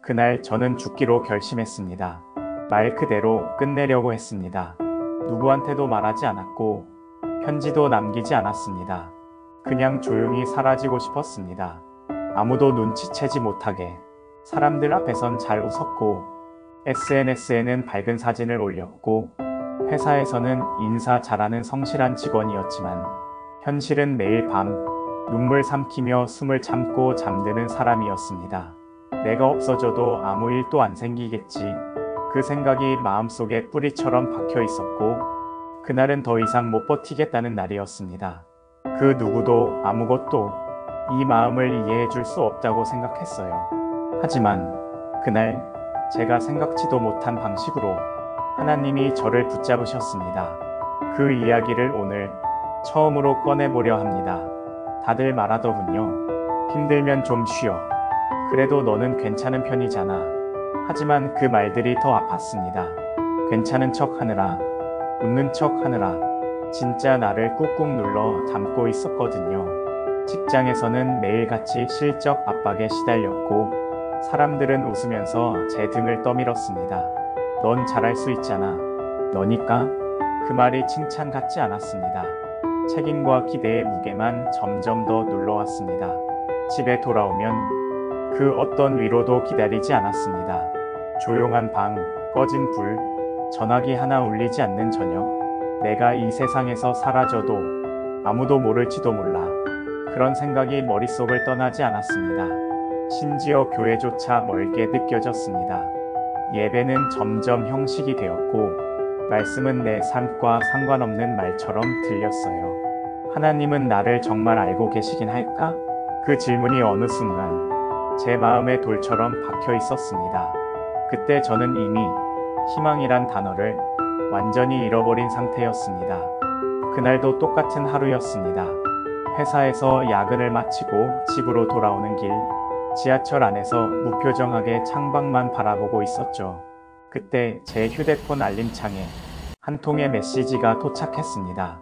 그날 저는 죽기로 결심했습니다. 말 그대로 끝내려고 했습니다. 누구한테도 말하지 않았고 편지도 남기지 않았습니다. 그냥 조용히 사라지고 싶었습니다. 아무도 눈치채지 못하게. 사람들 앞에선 잘 웃었고 SNS에는 밝은 사진을 올렸고 회사에서는 인사 잘하는 성실한 직원이었지만 현실은 매일 밤 눈물 삼키며 숨을 참고 잠드는 사람이었습니다. 내가 없어져도 아무 일도 안 생기겠지. 그 생각이 마음속에 뿌리처럼 박혀 있었고 그날은 더 이상 못 버티겠다는 날이었습니다. 그 누구도 아무것도 이 마음을 이해해 줄 수 없다고 생각했어요. 하지만 그날 제가 생각지도 못한 방식으로 하나님이 저를 붙잡으셨습니다. 그 이야기를 오늘 처음으로 꺼내보려 합니다. 다들 말하더군요. 힘들면 좀 쉬어. 그래도 너는 괜찮은 편이잖아. 하지만 그 말들이 더 아팠습니다. 괜찮은 척 하느라, 웃는 척 하느라 진짜 나를 꾹꾹 눌러 담고 있었거든요. 직장에서는 매일같이 실적 압박에 시달렸고 사람들은 웃으면서 제 등을 떠밀었습니다. 넌 잘할 수 있잖아. 너니까? 그 말이 칭찬 같지 않았습니다. 책임과 기대의 무게만 점점 더 눌러왔습니다. 집에 돌아오면 그 어떤 위로도 기다리지 않았습니다. 조용한 방, 꺼진 불, 전화기 하나 울리지 않는 저녁. 내가 이 세상에서 사라져도 아무도 모를지도 몰라. 그런 생각이 머릿속을 떠나지 않았습니다. 심지어 교회조차 멀게 느껴졌습니다. 예배는 점점 형식이 되었고 말씀은 내 삶과 상관없는 말처럼 들렸어요. 하나님은 나를 정말 알고 계시긴 할까? 그 질문이 어느 순간 제 마음에 돌처럼 박혀 있었습니다. 그때 저는 이미 희망이란 단어를 완전히 잃어버린 상태였습니다. 그날도 똑같은 하루였습니다. 회사에서 야근을 마치고 집으로 돌아오는 길, 지하철 안에서 무표정하게 창밖만 바라보고 있었죠. 그때 제 휴대폰 알림창에 한 통의 메시지가 도착했습니다.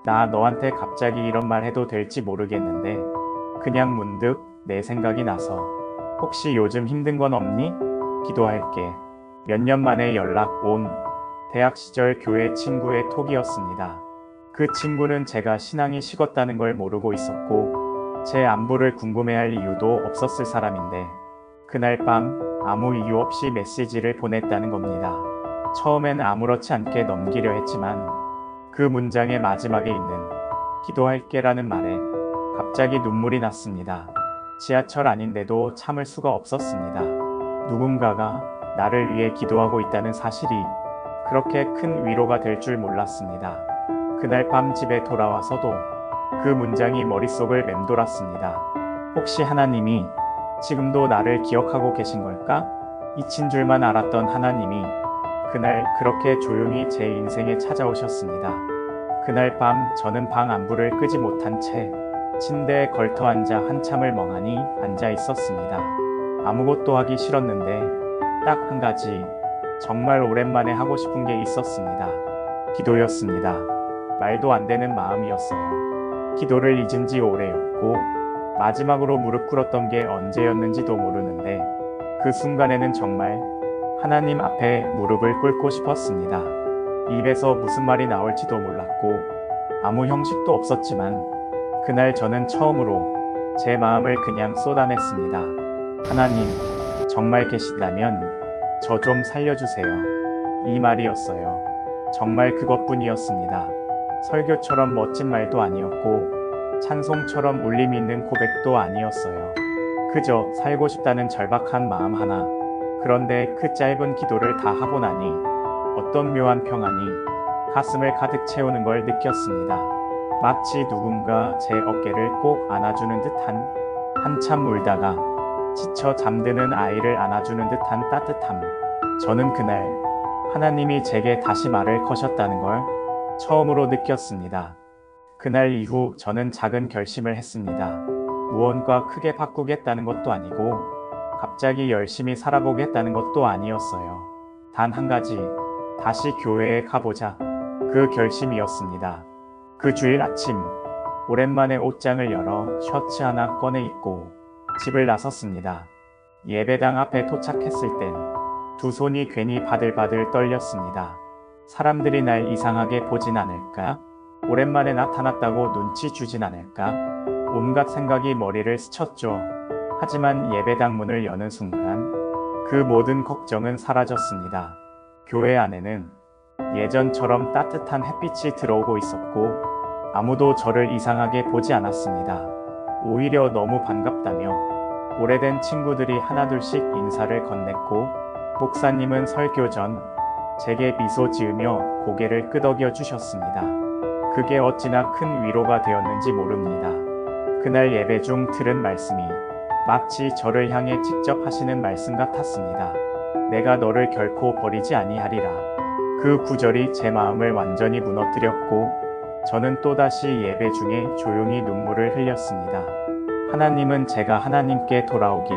나 너한테 갑자기 이런 말 해도 될지 모르겠는데 그냥 문득 내 생각이 나서 혹시 요즘 힘든 건 없니? 기도할게. 몇 년 만에 연락 온 대학 시절 교회 친구의 톡이었습니다. 그 친구는 제가 신앙이 식었다는 걸 모르고 있었고 제 안부를 궁금해할 이유도 없었을 사람인데 그날 밤 아무 이유 없이 메시지를 보냈다는 겁니다. 처음엔 아무렇지 않게 넘기려 했지만 그 문장의 마지막에 있는 기도할게라는 말에 갑자기 눈물이 났습니다. 지하철 안인데도 참을 수가 없었습니다. 누군가가 나를 위해 기도하고 있다는 사실이 그렇게 큰 위로가 될 줄 몰랐습니다. 그날 밤 집에 돌아와서도 그 문장이 머릿속을 맴돌았습니다. 혹시 하나님이 지금도 나를 기억하고 계신 걸까? 잊힌 줄만 알았던 하나님이 그날 그렇게 조용히 제 인생에 찾아오셨습니다. 그날 밤 저는 방 안불을 끄지 못한 채 침대에 걸터 앉아 한참을 멍하니 앉아 있었습니다. 아무것도 하기 싫었는데 딱 한 가지 정말 오랜만에 하고 싶은 게 있었습니다. 기도였습니다. 말도 안 되는 마음이었어요. 기도를 잊은 지 오래였고 마지막으로 무릎 꿇었던 게 언제였는지도 모르는데 그 순간에는 정말 하나님 앞에 무릎을 꿇고 싶었습니다. 입에서 무슨 말이 나올지도 몰랐고 아무 형식도 없었지만 그날 저는 처음으로 제 마음을 그냥 쏟아냈습니다. 하나님, 정말 계시다면 저 좀 살려주세요. 이 말이었어요. 정말 그것뿐이었습니다. 설교처럼 멋진 말도 아니었고 찬송처럼 울림 있는 고백도 아니었어요. 그저 살고 싶다는 절박한 마음 하나. 그런데 그 짧은 기도를 다 하고 나니 어떤 묘한 평안이 가슴을 가득 채우는 걸 느꼈습니다. 마치 누군가 제 어깨를 꼭 안아주는 듯한, 한참 울다가 지쳐 잠드는 아이를 안아주는 듯한 따뜻함. 저는 그날 하나님이 제게 다시 말을 거셨다는 걸 처음으로 느꼈습니다. 그날 이후 저는 작은 결심을 했습니다. 무언가 크게 바꾸겠다는 것도 아니고 갑자기 열심히 살아보겠다는 것도 아니었어요. 단 한 가지, 다시 교회에 가보자. 그 결심이었습니다. 그 주일 아침, 오랜만에 옷장을 열어 셔츠 하나 꺼내 입고 집을 나섰습니다. 예배당 앞에 도착했을 땐 두 손이 괜히 바들바들 떨렸습니다. 사람들이 날 이상하게 보진 않을까? 오랜만에 나타났다고 눈치 주진 않을까? 온갖 생각이 머리를 스쳤죠. 하지만 예배당 문을 여는 순간 그 모든 걱정은 사라졌습니다. 교회 안에는 예전처럼 따뜻한 햇빛이 들어오고 있었고 아무도 저를 이상하게 보지 않았습니다. 오히려 너무 반갑다며 오래된 친구들이 하나둘씩 인사를 건넸고 목사님은 설교 전 제게 미소 지으며 고개를 끄덕여 주셨습니다. 그게 어찌나 큰 위로가 되었는지 모릅니다. 그날 예배 중 들은 말씀이 마치 저를 향해 직접 하시는 말씀 같았습니다. 내가 너를 결코 버리지 아니하리라. 그 구절이 제 마음을 완전히 무너뜨렸고 저는 또다시 예배 중에 조용히 눈물을 흘렸습니다. 하나님은 제가 하나님께 돌아오길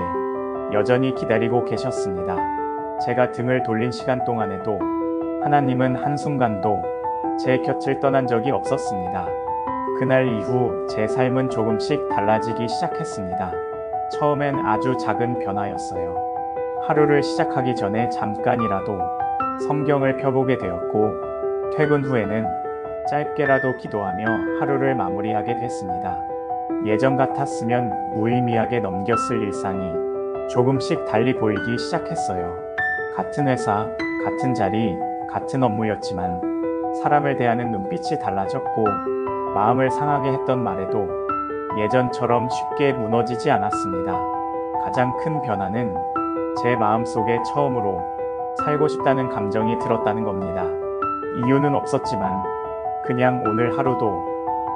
여전히 기다리고 계셨습니다. 제가 등을 돌린 시간 동안에도 하나님은 한순간도 제 곁을 떠난 적이 없었습니다. 그날 이후 제 삶은 조금씩 달라지기 시작했습니다. 처음엔 아주 작은 변화였어요. 하루를 시작하기 전에 잠깐이라도 성경을 펴보게 되었고 퇴근 후에는 짧게라도 기도하며 하루를 마무리하게 됐습니다. 예전 같았으면 무의미하게 넘겼을 일상이 조금씩 달리 보이기 시작했어요. 같은 회사, 같은 자리, 같은 업무였지만 사람을 대하는 눈빛이 달라졌고 마음을 상하게 했던 말에도 예전처럼 쉽게 무너지지 않았습니다. 가장 큰 변화는 제 마음속에 처음으로 살고 싶다는 감정이 들었다는 겁니다. 이유는 없었지만 그냥 오늘 하루도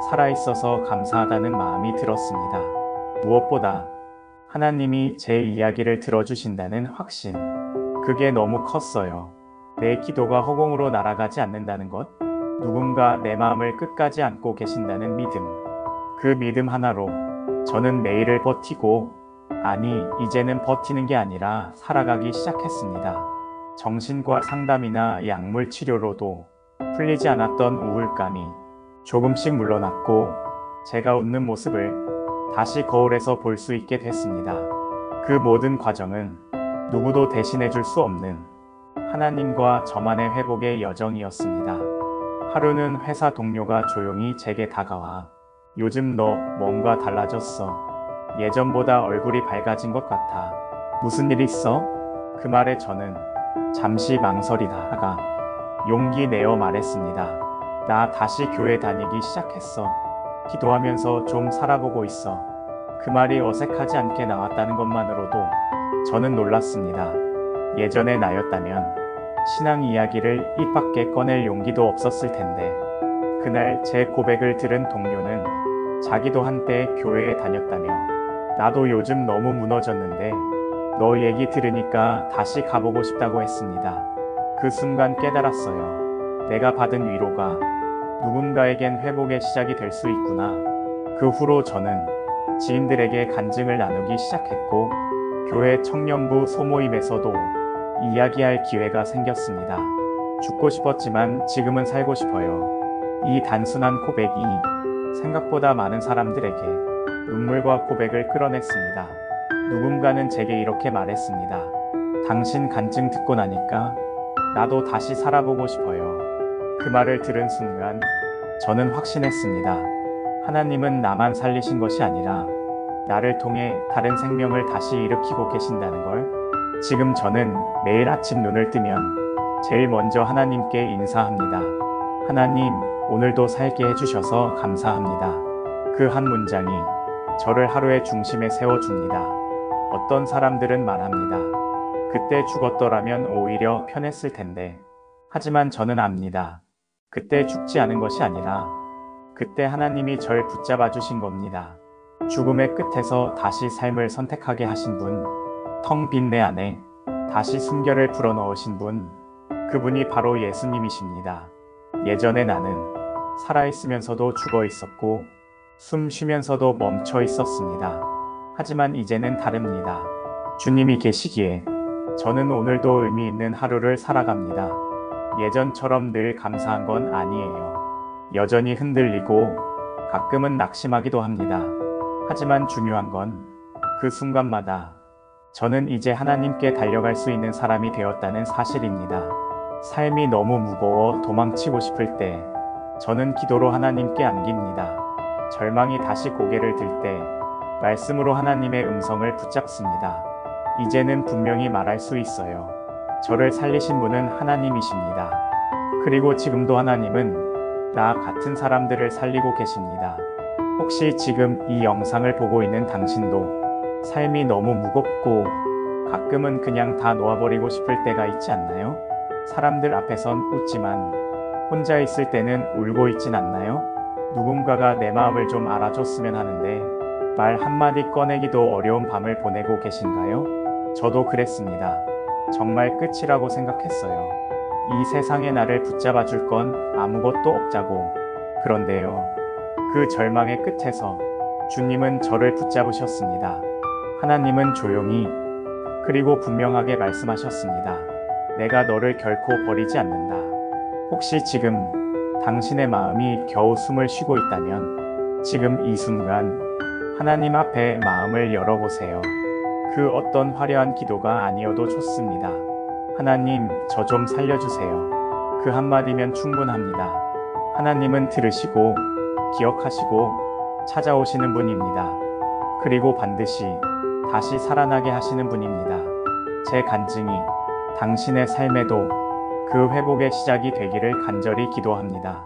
살아있어서 감사하다는 마음이 들었습니다. 무엇보다 하나님이 제 이야기를 들어주신다는 확신, 그게 너무 컸어요. 내 기도가 허공으로 날아가지 않는다는 것, 누군가 내 마음을 끝까지 안고 계신다는 믿음. 그 믿음 하나로 저는 매일을 버티고, 아니, 이제는 버티는 게 아니라 살아가기 시작했습니다. 정신과 상담이나 약물 치료로도 풀리지 않았던 우울감이 조금씩 물러났고, 제가 웃는 모습을 다시 거울에서 볼 수 있게 됐습니다. 그 모든 과정은 누구도 대신해 줄 수 없는 하나님과 저만의 회복의 여정이었습니다. 하루는 회사 동료가 조용히 제게 다가와 요즘 너 뭔가 달라졌어. 예전보다 얼굴이 밝아진 것 같아. 무슨 일 있어? 그 말에 저는 잠시 망설이다가 용기 내어 말했습니다. 나 다시 교회 다니기 시작했어. 기도하면서 좀 살아보고 있어. 그 말이 어색하지 않게 나왔다는 것만으로도 저는 놀랐습니다. 예전의 나였다면 신앙 이야기를 입 밖에 꺼낼 용기도 없었을 텐데 그날 제 고백을 들은 동료는 자기도 한때 교회에 다녔다며 나도 요즘 너무 무너졌는데 너 얘기 들으니까 다시 가보고 싶다고 했습니다. 그 순간 깨달았어요. 내가 받은 위로가 누군가에겐 회복의 시작이 될 수 있구나. 그 후로 저는 지인들에게 간증을 나누기 시작했고 교회 청년부 소모임에서도 이야기할 기회가 생겼습니다. 죽고 싶었지만 지금은 살고 싶어요. 이 단순한 고백이 생각보다 많은 사람들에게 눈물과 고백을 끌어냈습니다. 누군가는 제게 이렇게 말했습니다. 당신 간증 듣고 나니까 나도 다시 살아보고 싶어요. 그 말을 들은 순간 저는 확신했습니다. 하나님은 나만 살리신 것이 아니라 나를 통해 다른 생명을 다시 일으키고 계신다는 걸. 지금 저는 매일 아침 눈을 뜨면 제일 먼저 하나님께 인사합니다. 하나님, 오늘도 살게 해주셔서 감사합니다. 그 한 문장이 저를 하루의 중심에 세워줍니다. 어떤 사람들은 말합니다. 그때 죽었더라면 오히려 편했을 텐데. 하지만 저는 압니다. 그때 죽지 않은 것이 아니라 그때 하나님이 절 붙잡아 주신 겁니다. 죽음의 끝에서 다시 삶을 선택하게 하신 분, 텅 빈 내 안에 다시 순결을 불어넣으신 분, 그분이 바로 예수님이십니다. 예전에 나는 살아있으면서도 죽어 있었고 숨 쉬면서도 멈춰 있었습니다. 하지만 이제는 다릅니다. 주님이 계시기에 저는 오늘도 의미 있는 하루를 살아갑니다. 예전처럼 늘 감사한 건 아니에요. 여전히 흔들리고 가끔은 낙심하기도 합니다. 하지만 중요한 건 그 순간마다 저는 이제 하나님께 달려갈 수 있는 사람이 되었다는 사실입니다. 삶이 너무 무거워 도망치고 싶을 때 저는 기도로 하나님께 안깁니다. 절망이 다시 고개를 들 때 말씀으로 하나님의 음성을 붙잡습니다. 이제는 분명히 말할 수 있어요. 저를 살리신 분은 하나님이십니다. 그리고 지금도 하나님은 나 같은 사람들을 살리고 계십니다. 혹시 지금 이 영상을 보고 있는 당신도 삶이 너무 무겁고 가끔은 그냥 다 놓아버리고 싶을 때가 있지 않나요? 사람들 앞에선 웃지만 혼자 있을 때는 울고 있진 않나요? 누군가가 내 마음을 좀 알아줬으면 하는데 말 한마디 꺼내기도 어려운 밤을 보내고 계신가요? 저도 그랬습니다. 정말 끝이라고 생각했어요. 이 세상에 나를 붙잡아 줄 건 아무것도 없자고. 그런데요. 그 절망의 끝에서 주님은 저를 붙잡으셨습니다. 하나님은 조용히 그리고 분명하게 말씀하셨습니다. 내가 너를 결코 버리지 않는다. 혹시 지금 당신의 마음이 겨우 숨을 쉬고 있다면 지금 이 순간 하나님 앞에 마음을 열어보세요. 그 어떤 화려한 기도가 아니어도 좋습니다. 하나님, 저 좀 살려주세요. 그 한마디면 충분합니다. 하나님은 들으시고 기억하시고 찾아오시는 분입니다. 그리고 반드시 다시 살아나게 하시는 분입니다. 제 간증이 당신의 삶에도 그 회복의 시작이 되기를 간절히 기도합니다.